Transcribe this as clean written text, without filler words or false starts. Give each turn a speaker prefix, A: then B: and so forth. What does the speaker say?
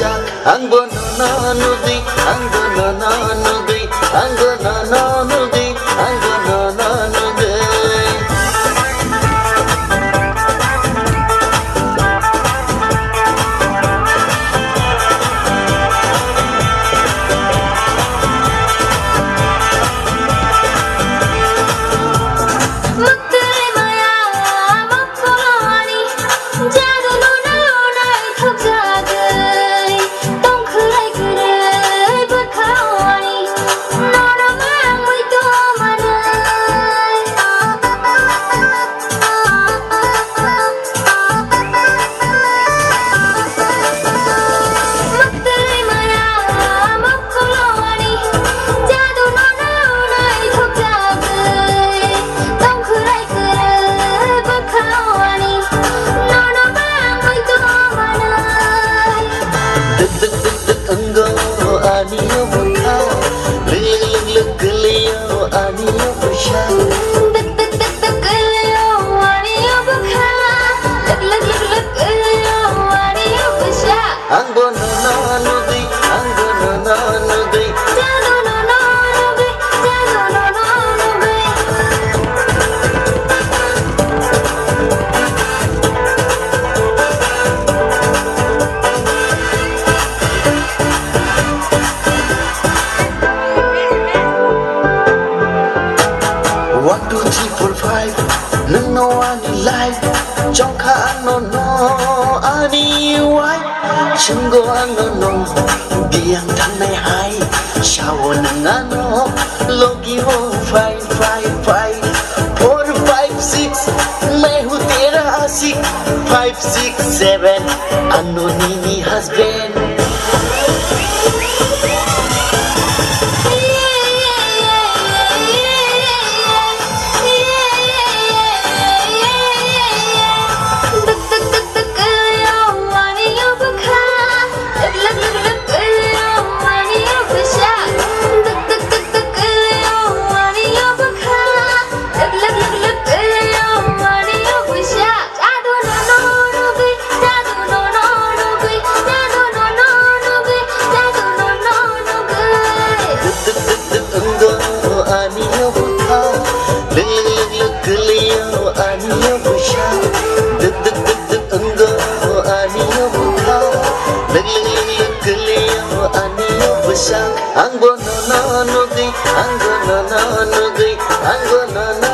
A: besar anggo nanudi anggo nanudi anggo nanudi anggo nanudi nâng nô ani life trong khả nô nô ani white chân go ano no biang thang này hai sao nâng ano logi ho five 4 5 6 मैं हूँ तेरा आशिक 5 6 7 ano nini husband Anggo no no no di, anggo no no no di, anggo no no